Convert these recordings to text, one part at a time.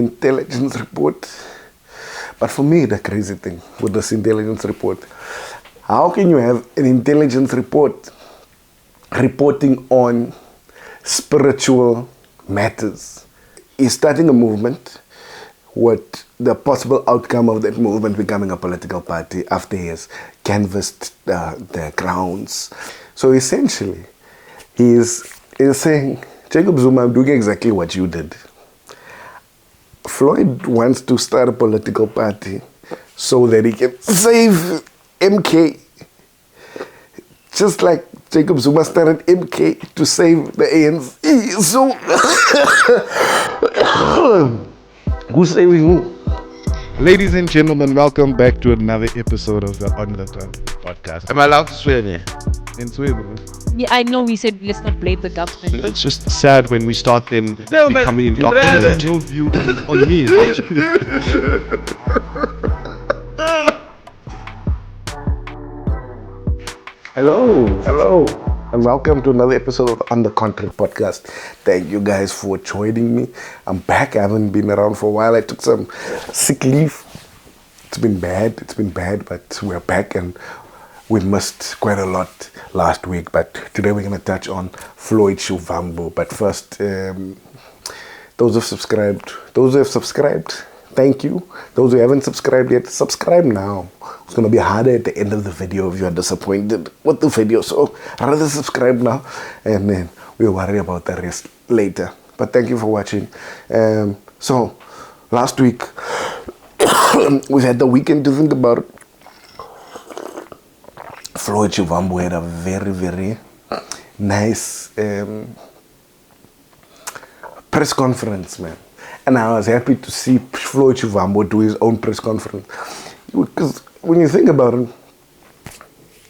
intelligence report. But for me, the crazy thing with this intelligence report, how can you have an intelligence report reporting on spiritual matters? He's starting a movement with the possible outcome of that movement becoming a political party after he has canvassed the grounds. So essentially, he is saying, Jacob Zuma, I'm doing exactly what you did. Floyd wants to start a political party so that he can save MK. Just like Jacob Zuma started MK to save the ANC. So, who's saving who? Ladies and gentlemen, welcome back to another episode of the On the Turn podcast. Am I allowed to swear in here? In Sweden. Yeah, I know we said let's not blame the government. It's just sad when we start them becoming indoctrinated. Your view on me. Hello, and welcome to another episode of On the Content podcast. Thank you guys for joining me. I'm back. I haven't been around for a while. I took some sick leave. It's been bad, but we're back and we missed quite a lot last week. But today we're going to touch on Floyd Shivambu. But first, those who have subscribed, thank you. Those who haven't subscribed yet, subscribe now. It's going to be harder at the end of the video if you are disappointed with the video. So rather subscribe now and then we'll worry about the rest later. But thank you for watching. So last week, we've had the weekend to think about it. Floyd Shivambu had a very, very nice press conference, man. And I was happy to see Floyd Shivambu do his own press conference. Because when you think about it,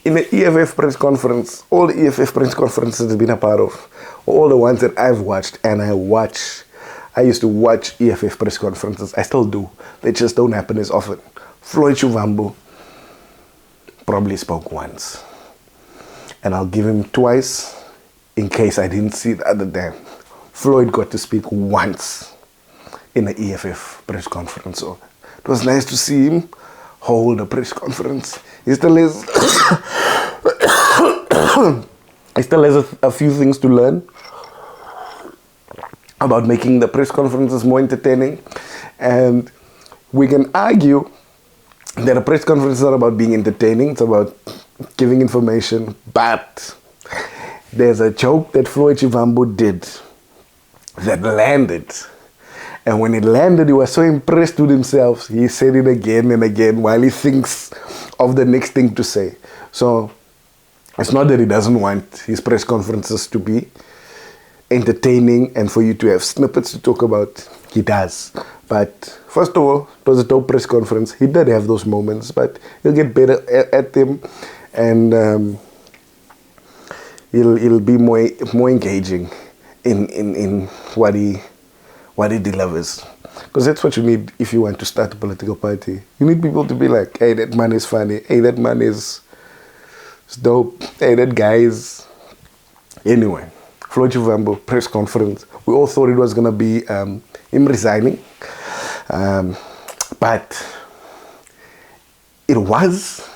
in the EFF press conference, all the EFF press conferences I've been a part of, all the ones that I've watched, and I used to watch EFF press conferences. I still do. They just don't happen as often. Floyd Shivambu probably spoke once. And I'll give him twice in case I didn't see the other time. Floyd got to speak once in the EFF press conference. So it was nice to see him hold a press conference. He still has a few things to learn about making the press conferences more entertaining. And we can argue that a press conference is not about being entertaining, it's about giving information. But there's a joke that Floyd Shivambu did that landed. And when it landed, he was so impressed with himself, he said it again and again while he thinks of the next thing to say. So it's not that he doesn't want his press conferences to be entertaining and for you to have snippets to talk about. He does. But first of all, it was a dope press conference. He did have those moments, but he'll get better at them, and he'll be more engaging in what he delivers. Because that's what you need if you want to start a political party. You need people to be like, hey, that man is funny. Hey, that man is dope. Hey, that guy is... Anyway, Floyd Shivambu press conference. We all thought it was going to be him resigning. But it was,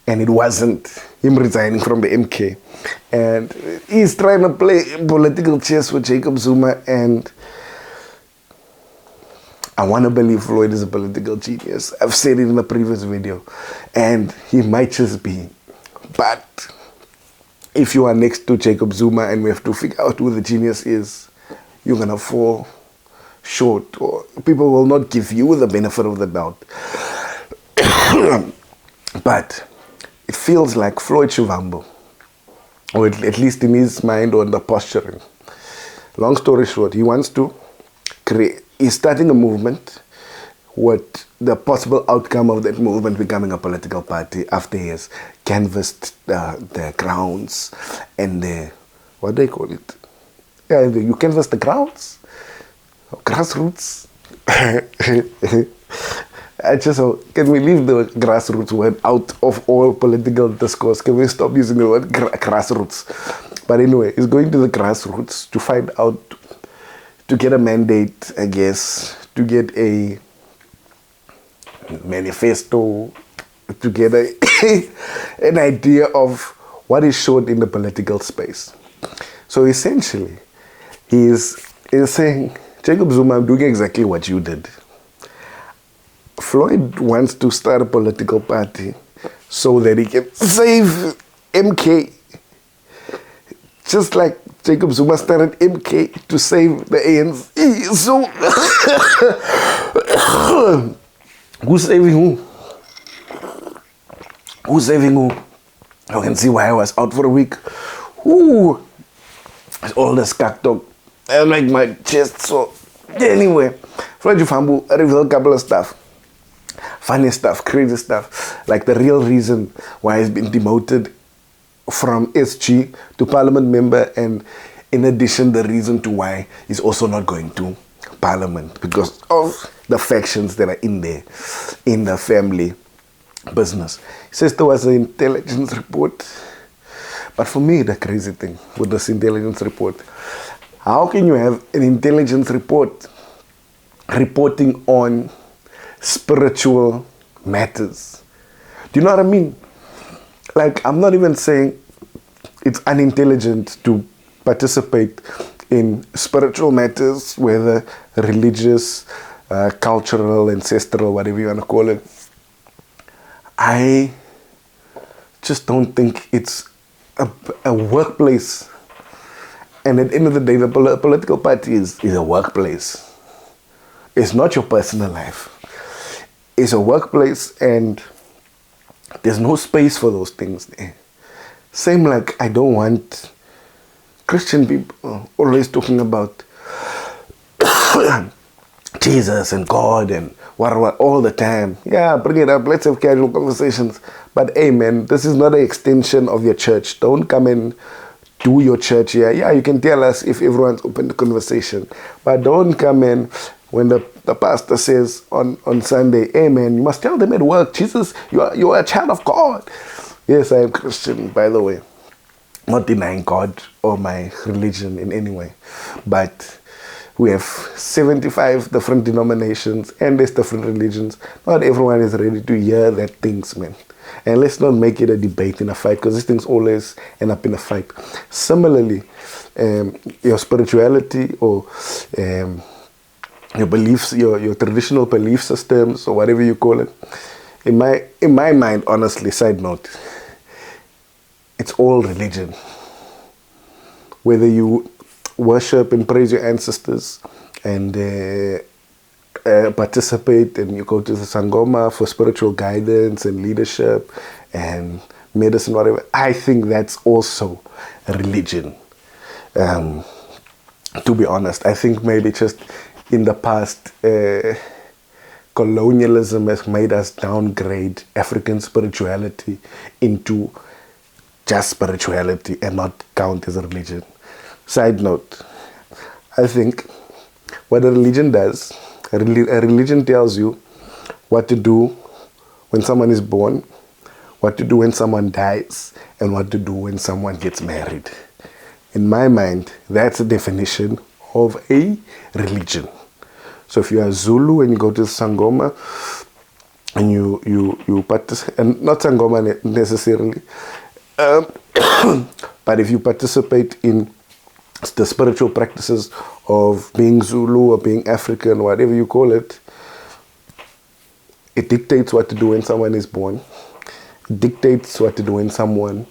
and it wasn't him resigning from the MK. And he's trying to play political chess with Jacob Zuma, and I want to believe Floyd is a political genius. I've said it in the previous video, and he might just be. But if you are next to Jacob Zuma and we have to figure out who the genius is, you're going to fall short, or people will not give you the benefit of the doubt. But it feels like Floyd Shivambu, or at least in his mind or in the posturing. Long story short, he wants to he's starting a movement with the possible outcome of that movement becoming a political party after he has canvassed the grounds and what do they call it? Yeah, you canvass the grounds? Grassroots? Can we leave the grassroots word out of all political discourse? Can we stop using the word grassroots? But anyway, he's going to the grassroots to find out, to get a mandate, I guess, to get a manifesto, to get an idea of what is short in the political space. So essentially, he is saying, Jacob Zuma, I'm doing exactly what you did. Floyd wants to start a political party so that he can save MK. Just like Jacob Zuma started MK to save the ANC. So, who's saving who? Who's saving who? You can see why I was out for a week. Ooh, it's all the skak talk. I like my chest. So, anyway, Floyd Shivambu revealed a couple of stuff. Funny stuff, crazy stuff. Like the real reason why he's been demoted from SG to parliament member, and in addition the reason to why he's also not going to parliament because of the factions that are in there, in the family business. He says there was an intelligence report, but for me the crazy thing with this intelligence report, how can you have an intelligence report reporting on spiritual matters? Do you know what I mean? Like, I'm not even saying it's unintelligent to participate in spiritual matters, whether religious, cultural, ancestral, whatever you want to call it. I just don't think it's a workplace. And at the end of the day, the political party is a workplace. It's not your personal life. It's a workplace, and there's no space for those things there. Same like I don't want Christian people always talking about Jesus and God and what all the time. Yeah, bring it up. Let's have casual conversations. But hey, man, this is not an extension of your church. Don't come and do your church here. Yeah, you can tell us if everyone's open to conversation. But don't come in when the pastor says on Sunday, hey, man, you must tell them at work, Jesus, you are a child of God. Yes, I am Christian, by the way. Not denying God or my religion in any way. But we have 75 different denominations and there's different religions. Not everyone is ready to hear that things, man. And let's not make it a debate in a fight, because these things always end up in a fight. Similarly, your spirituality or your beliefs, your traditional belief systems or whatever you call it, in my mind, honestly, side note, it's all religion. Whether you worship and praise your ancestors and participate and you go to the Sangoma for spiritual guidance and leadership and medicine, whatever, I think that's also a religion. To be honest, I think maybe just in the past, colonialism has made us downgrade African spirituality into just spirituality and not count as a religion. Side note, I think what a religion does, a religion tells you what to do when someone is born, what to do when someone dies, and what to do when someone gets married. In my mind, that's a definition of a religion. So if you are Zulu and you go to Sangoma and you participate, and not Sangoma necessarily, but if you participate in the spiritual practices of being Zulu or being African, whatever you call it, it dictates what to do when someone is born. It dictates what to do when someone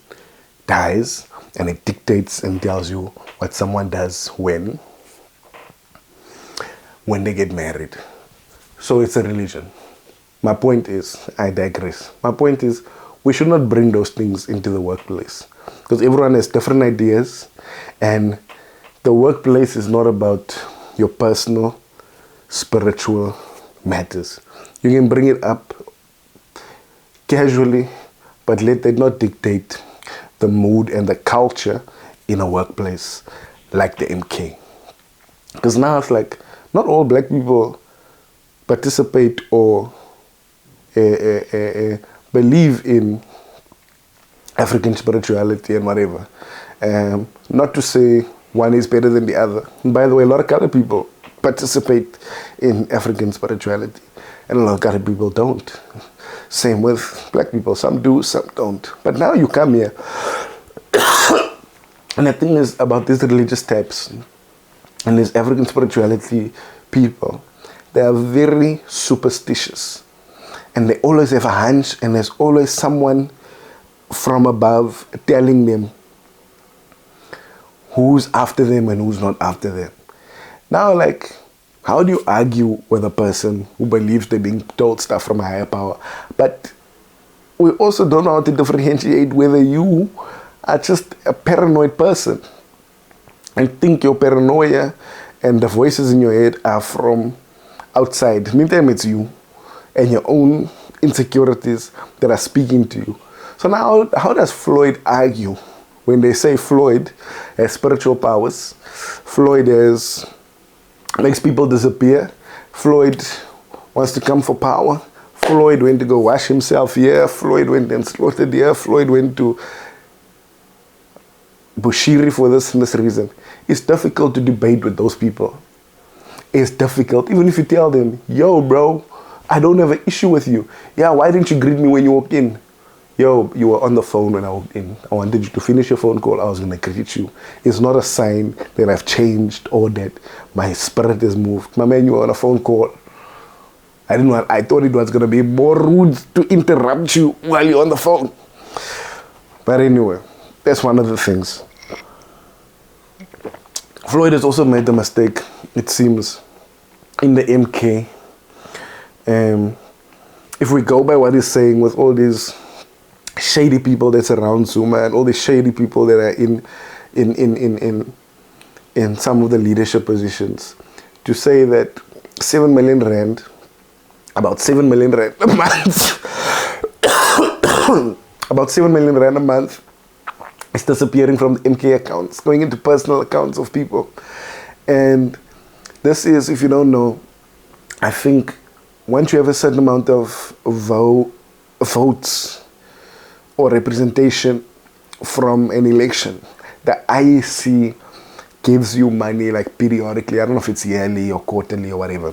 dies, and it dictates and tells you what someone does when they get married. So it's a religion. My point is, I digress. My point is, we should not bring those things into the workplace, because everyone has different ideas, and the workplace is not about your personal spiritual matters. You can bring it up casually, but let that not dictate the mood and the culture in a workplace like the MK. Because now it's like, not all black people participate or believe in African spirituality and whatever. Not to say one is better than the other. And by the way, a lot of colored people participate in African spirituality, and a lot of colored people don't. Same with black people. Some do, some don't. But now you come here, and the thing is about these religious types and these African spirituality people, they are very superstitious. And they always have a hunch, and there's always someone from above telling them who's after them and who's not after them. Now, like, how do you argue with a person who believes they're being told stuff from a higher power? But we also don't know how to differentiate whether you are just a paranoid person and think your paranoia and the voices in your head are from outside. Meantime, it's you and your own insecurities that are speaking to you. So now, how does Floyd argue when they say Floyd has spiritual powers? Floyd makes people disappear. Floyd wants to come for power. Floyd went to go wash himself here. Floyd went and slaughtered here. Floyd went to Bushiri for this and this reason. It's difficult to debate with those people. It's difficult. Even if you tell them, yo, bro, I don't have an issue with you. Yeah, why didn't you greet me when you walked in? Yo, you were on the phone when I walked in. I wanted you to finish your phone call. I was going to greet you. It's not a sign that I've changed or that my spirit is moved. My man, you were on a phone call. I thought it was going to be more rude to interrupt you while you're on the phone. But anyway, that's one of the things. Floyd has also made the mistake, it seems, in the MK. If we go by what he's saying with all these shady people that surround Zuma and all these shady people that are in some of the leadership positions, to say that 7 million rand, about 7 million rand a month, about 7 million rand a month is disappearing from the MK accounts, going into personal accounts of people. And this is, if you don't know, I think once you have a certain amount of votes or representation from an election, the IEC gives you money like periodically. I don't know if it's yearly or quarterly or whatever,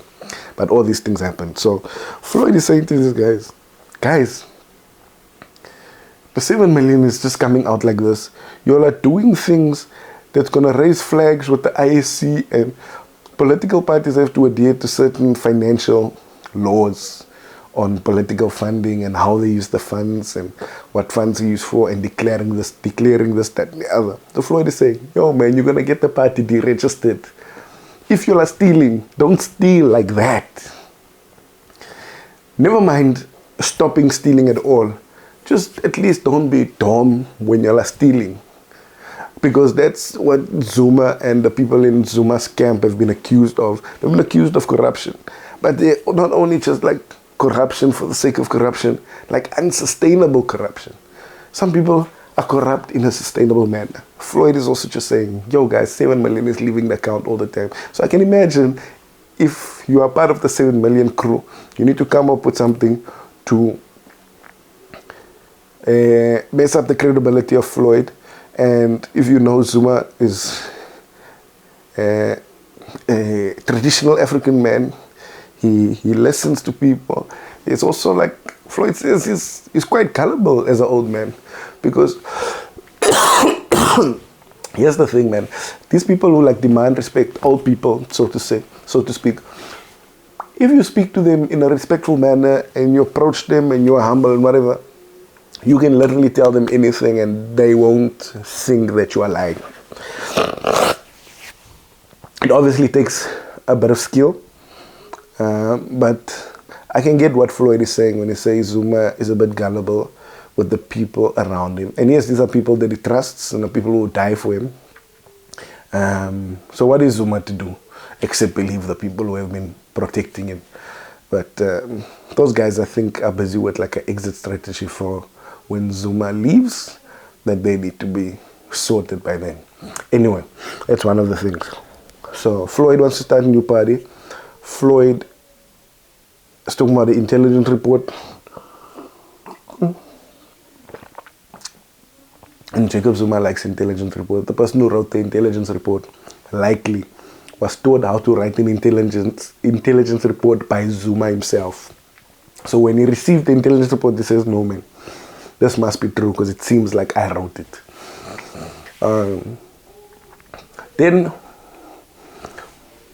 but all these things happen. So Floyd is saying to these guys, the 7 million is just coming out like this. You all are doing things that's going to raise flags with the IEC, and political parties have to adhere to certain financial laws on political funding and how they use the funds and what funds are used for, and declaring this, that, and the other. So Floyd is saying, yo man, you're going to get the party deregistered. If you are stealing, don't steal like that. Never mind stopping stealing at all. Just at least don't be dumb when you're stealing. Because that's what Zuma and the people in Zuma's camp have been accused of. They've been accused of corruption. But they're not only just like corruption for the sake of corruption, like unsustainable corruption. Some people are corrupt in a sustainable manner. Floyd is also just saying, yo guys, 7 million is leaving the account all the time. So I can imagine if you are part of the 7 million crew, you need to come up with something to mess up the credibility of Floyd. And if you know Zuma is a traditional African man, he listens to people. It's also like Floyd says, he's quite gullible as an old man, because here's the thing, man. These people who like demand respect, old people, so to speak. If you speak to them in a respectful manner and you approach them and you're humble and whatever, you can literally tell them anything and they won't think that you are lying. It obviously takes a bit of skill, but I can get what Floyd is saying when he says Zuma is a bit gullible with the people around him. And yes, these are people that he trusts and the people who die for him. So what is Zuma to do except believe the people who have been protecting him? But those guys, I think, are busy with like an exit strategy for when Zuma leaves, that they need to be sorted by then. Anyway, that's one of the things. So Floyd wants to start a new party. Floyd is talking about the intelligence report. And Jacob Zuma likes intelligence report. The person who wrote the intelligence report likely was taught how to write an intelligence report by Zuma himself. So when he received the intelligence report, he says, no man, this must be true because it seems like I wrote it. Then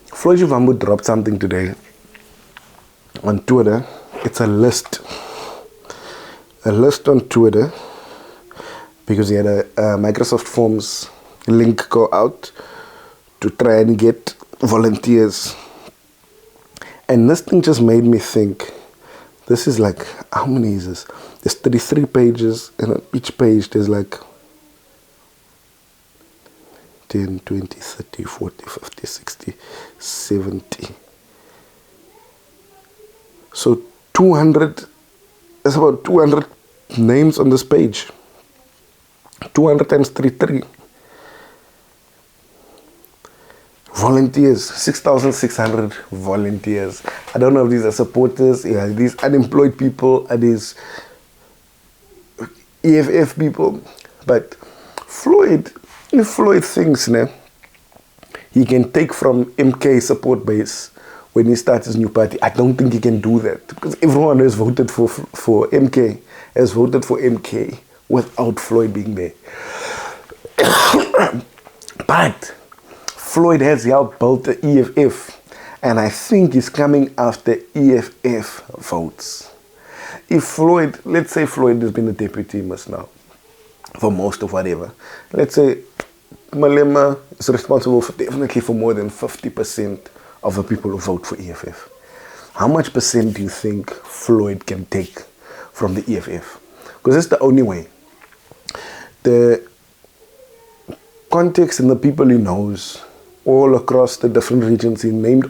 Floyd Shivambu dropped something today on Twitter. It's a list on Twitter, because he had a Microsoft Forms link go out to try and get volunteers. And this thing just made me think, this is like, how many is this? There's 33 pages, and on each page there's like 10, 20, 30, 40, 50, 60, 70. So 200, there's about 200 names on this page. 200 times 33. Volunteers, 6,600 volunteers. I don't know if these are supporters, are these unemployed people, are these EFF people. But if Floyd thinks he can take from MK support base when he starts his new party, I don't think he can do that. Because everyone who has voted for MK has voted for MK without Floyd being there. But Floyd has helped build the EFF, and I think he's coming after EFF votes. If Floyd, let's say Floyd has been the deputy now for most of whatever. Let's say Malema is responsible definitely for more than 50% of the people who vote for EFF. How much percent do you think Floyd can take from the EFF? Because that's the only way. The context and the people he knows all across the different regions. He named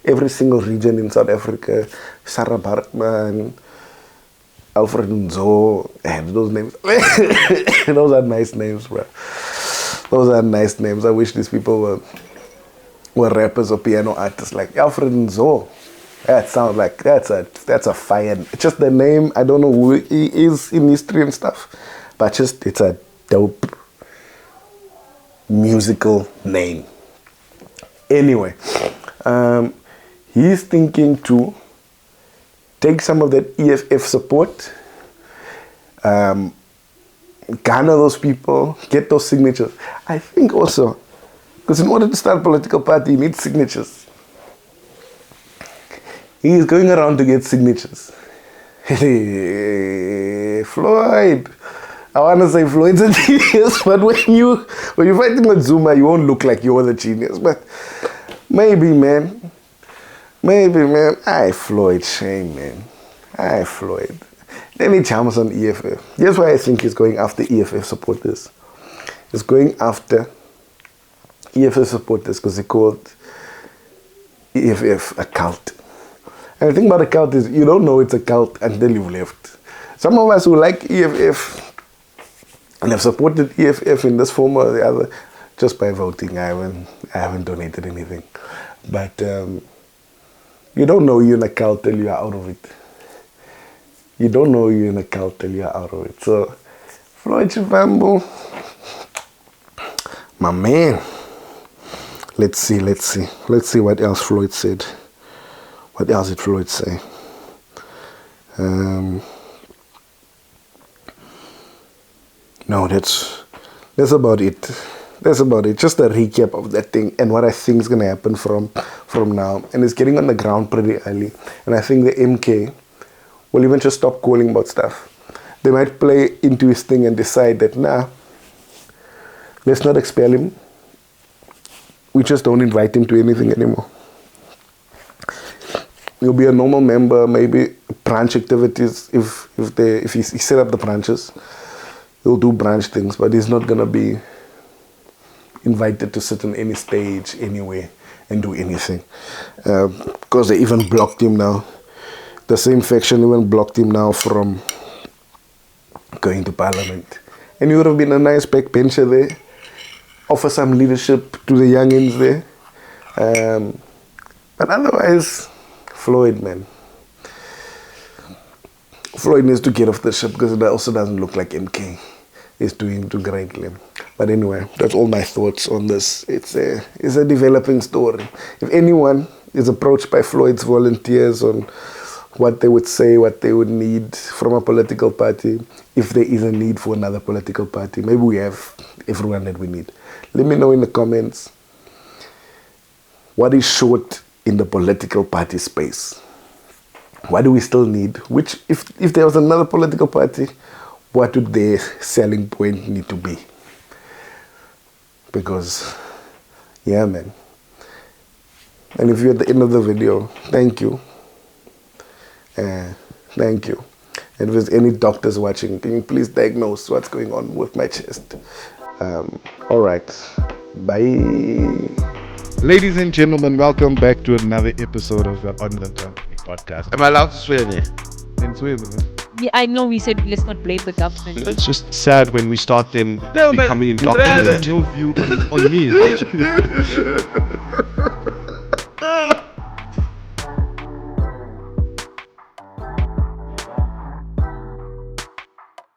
every single region in South Africa. Sarah Bartman, Alfred Nzo, and those names. Those are nice names, bro. Those are nice names. I wish these people were rappers or piano artists like Alfred Nzo. That sounds like that's a fire. It's just the name. I don't know who he is in history and stuff, but just it's a dope musical name. Anyway, he's thinking to take some of that EFF support, garner those people, get those signatures. I think also, because in order to start a political party, you need signatures. He's going around to get signatures. Floyd. I want to say Floyd's a genius, but when you're fighting with Zuma, you won't look like you're the genius. But maybe, man. Aye, Floyd, shame, man. Aye, Floyd. Then he jumps on EFF. Here's why I think he's going after EFF supporters. He's going after EFF supporters because they called EFF a cult. And the thing about a cult is you don't know it's a cult until you've left. Some of us who like EFF and have supported EFF in this form or the other just by voting. I haven't donated anything. But you don't know you're in a cult till you're out of it. You don't know you're in a cult till you're out of it. So, Floyd Shivambu, my man. Let's see what else Floyd said. What else did Floyd say? No, that's about it. That's about it. Just a recap of that thing and what I think is going to happen from now. And it's getting on the ground pretty early. And I think the MK will even just stop calling about stuff. They might play into his thing and decide that, nah, let's not expel him. We just don't invite him to anything anymore. He'll be a normal member, maybe branch activities if he set up the branches. He'll do branch things, but he's not going to be invited to sit on any stage anywhere and do anything. Because they even blocked him now. The same faction even blocked him now from going to parliament. And he would have been a nice backbencher there. Offer some leadership to the youngins there. But otherwise, Floyd, man. Floyd needs to get off the ship because it also doesn't look like MK. is doing too greatly. But anyway, that's all my thoughts on this. It's a developing story. If anyone is approached by Floyd's volunteers on what they would say, what they would need from a political party, if there is a need for another political party, maybe we have everyone that we need. Let me know in the comments what is short in the political party space. What do we still need? Which, if there was another political party, what would their selling point need to be? Because, yeah, man. And if you're at the end of the video, thank you. Thank you. And if there's any doctors watching, can you please diagnose what's going on with my chest? All right. Bye. Ladies and gentlemen, welcome back to another episode of the On the Topic podcast. Am I allowed to swear there? In Sweden, Yeah, I know we said let's not blame the government. it's just sad when we start them becoming indoctrinated. Your view on me.